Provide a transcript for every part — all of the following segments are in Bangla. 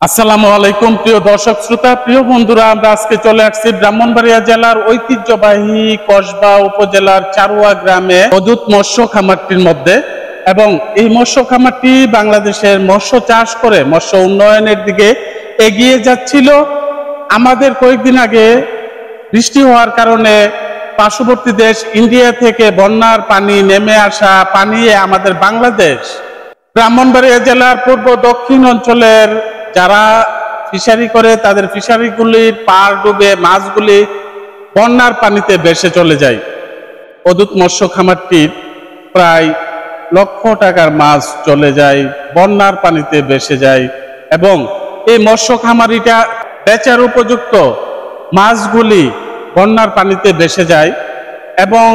আসসালামু আলাইকুম প্রিয় দর্শক শ্রোতা, প্রিয় বন্ধুরা, আমরা আজকে চলে আসছি ব্রাহ্মণবাড়িয়া জেলার ঐতিহ্যবাহী কসবা উপজেলার চারুয়া গ্রামে অদূত মৎস্য খামারটির মধ্যে। এবং এই মৎস্য খামারটি বাংলাদেশের মৎস্য চাষ করে মৎস্য উন্নয়নের দিকে এগিয়ে যাচ্ছিল। আমাদের কয়েকদিন আগে বৃষ্টি হওয়ার কারণে পার্শ্ববর্তী দেশ ইন্ডিয়া থেকে বন্যার পানি নেমে আসা পানি আমাদের বাংলাদেশ ব্রাহ্মণবাড়িয়া জেলার পূর্ব দক্ষিণ অঞ্চলের যারা ফিশারি করে তাদের ফিশারিগুলির পার ডুবে মাছগুলি বন্যার পানিতে ভেসে চলে যায়। অদূত মৎস্য খামারটির প্রায় লক্ষ টাকার মাছ চলে যায়, বন্যার পানিতে ভেসে যায়। এবং এই মৎস্য খামারিটা বেচার উপযুক্ত মাছগুলি বন্যার পানিতে ভেসে যায়। এবং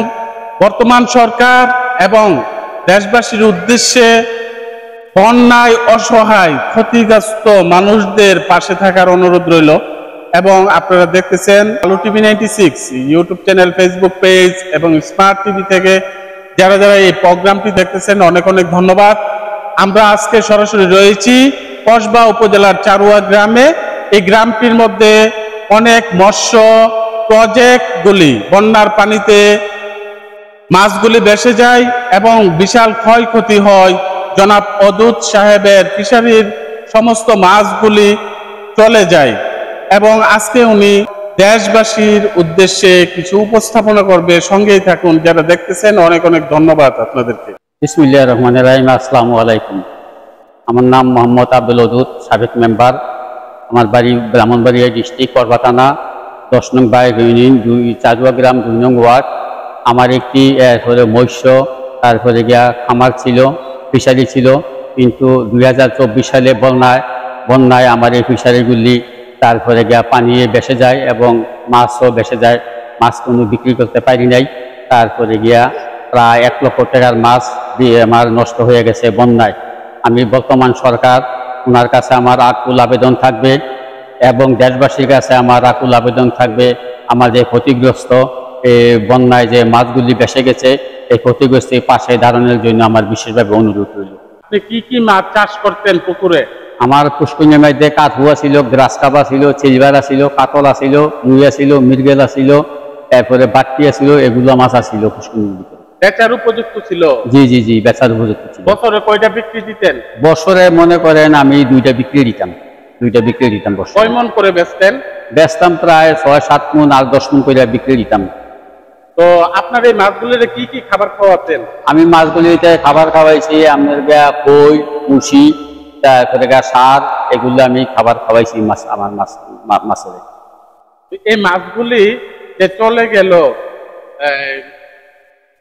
বর্তমান সরকার এবং দেশবাসীর উদ্দেশ্যে বন্যায় অসহায় ক্ষতিগ্রস্ত মানুষদের পাশে থাকার অনুরোধ রইল। এবং আপনারা দেখতেছেন আলো TV 96 YouTube channel, Facebook page এবং স্মার্ট টিভি থেকে যারা যারা এই প্রোগ্রামটি দেখতেছেন অনেক অনেক ধন্যবাদ। আমরা আজকে সরাসরি রয়েছি কসবা উপজেলার চারুয়া গ্রামে। এই গ্রামটির মধ্যে অনেক মৎস্য প্রজেক্টগুলি বন্যার পানিতে মাছগুলি ভেসে যায় এবং বিশাল ক্ষয়ক্ষতি হয়। জনাব অদূত সাহেবের ফিশারির সমস্ত মাছগুলি চলে যায় এবং আজকে উনি দেশবাসীর উদ্দেশ্যে কিছু উপস্থাপনা করবে। সঙ্গেই থাকুন, যারা দেখতেছেন অনেক অনেক ধন্যবাদ আপনাদেরকে। বিসমিল্লাহির রহমানির রহিম। আসসালামু আলাইকুম। আমার নাম মোহাম্মদ আব্দুল ওদুদ, সাবেক মেম্বার। আমার বাড়ি ব্রাহ্মণবাড়িয়া ডিস্ট্রিক্ট করবা থানা 10 নং বাই ইউনিয়ন 2 চারুয়া গ্রাম 2 নং ওয়ার্ড। আমার একটি মৎস্য তারপরে গিয়া খামার ছিল, ফিশারি ছিল, কিন্তু 2024 সালে বন্যায় আমার এই ফিশারিগুলি তারপরে গিয়া পানি ভেসে যায় এবং মাছও ভেসে যায়। মাছ কোনো বিক্রি করতে পারি নাই। তারপরে গিয়া প্রায় 1 লক্ষ টাকার মাছ দিয়ে আমার নষ্ট হয়ে গেছে বন্যায়। আমি বর্তমান সরকার ওনার কাছে আমার আকুল আবেদন থাকবে এবং দেশবাসীর কাছে আমার আকুল আবেদন থাকবে, আমার যে ক্ষতিগ্রস্ত বন্যায় যে মাছগুলি ভেসে গেছে এই ক্ষতিগ্রস্তের পাশে দাঁড়ানোর জন্য আমার বিশেষভাবে অনুরোধ রইল। আপনি কি কি মাছ চাষ করতেন পুকুরে? আমার পুষ্করিণীর মধ্যে কাঠুয়া ছিল, গ্রাস কাবা ছিল, চিলবারা ছিল, কাতলা ছিল, রুইয়া ছিল, মৃগেলা ছিল, তারপরে বাট্টিয়া ছিল। এগুলো মাছ ছিল পুষ্করিণীর ভিতরে। বেচার উপযুক্ত ছিল? জি জি জি, বেচার উপযুক্ত ছিল। বছরে কয়টা বিক্রি দিতেন? বছরে মনে করেন আমি 2টা বিক্রি দিতাম। 2টা বিক্রি দিতাম বছরে। কয় মন করে বেচতেন? বেচতাম প্রায় 6-7 মন আর 10 মন করে বিক্রি দিতাম। তো আপনার এই মাছগুলির কি কি খাবার খাওয়াতেন? আমি মাছগুলিতে খাবার খাওয়াইছি আপনার কই, মুসি, তারপরে সার, এগুলো আমি খাবার খাওয়াইছি মাছ আমার মাছের। এই মাছগুলি যে চলে গেল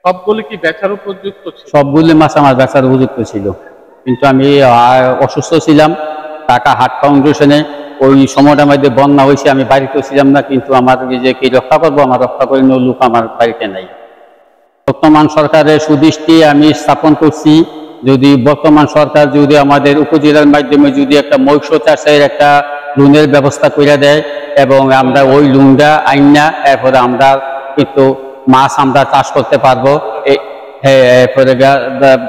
সবগুলি কি বেচার উপযুক্ত ছিল? সবগুলি মাছ আমার বেচার উপযুক্ত ছিল, কিন্তু আমি অসুস্থ ছিলাম। টাকা হার্ট ফাউন্ডেশনে ওই সময়টার মধ্যে বন্যা হয়েছে, আমি বাড়িতে ছিলাম না, কিন্তু আমার যে কি রক্ষা করবো, আমার রক্ষা করে নেওয়ার লোক আমার বাড়িতে নাই। বর্তমান সরকারের সুদৃষ্টি আমি স্থাপন করছি, যদি বর্তমান সরকার যদি আমাদের উপজেলার মাধ্যমে যদি একটা মৎস্য চাষের একটা লোনের ব্যবস্থা করে দেয় এবং আমরা ওই লোনটা আইনা এরপরে আমরা কিন্তু মাছ আমরা চাষ করতে পারবো, এরপরে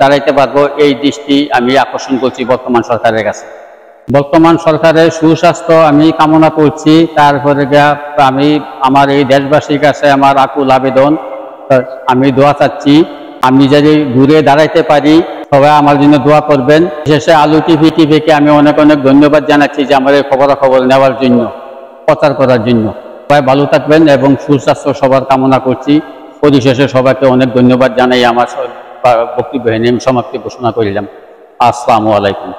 দাঁড়াইতে পারবো, এই দৃষ্টি আমি আকর্ষণ করছি বর্তমান সরকারের কাছে। বর্তমান সরকারের সুস্বাস্থ্য আমি কামনা করছি। তারপরে আমি আমার এই দেশবাসীর কাছে আমার আকুল আবেদন, আমি দোয়া চাচ্ছি, আমি যদি ঘুরে দাঁড়াইতে পারি সবাই আমার জন্য দোয়া করবেন। বিশেষে আলো টিভিকে আমি অনেক অনেক ধন্যবাদ জানাচ্ছি যে আমার এই খবরাখবর নেওয়ার জন্য, প্রচার করার জন্য। সবাই ভালো থাকবেন এবং সুস্বাস্থ্য সবার কামনা করছি। পরিশেষে সবাইকে অনেক ধন্যবাদ জানাই। আমার বক্তব্য সমাপ্তি ঘোষণা করিলাম। আসসালামু আলাইকুম।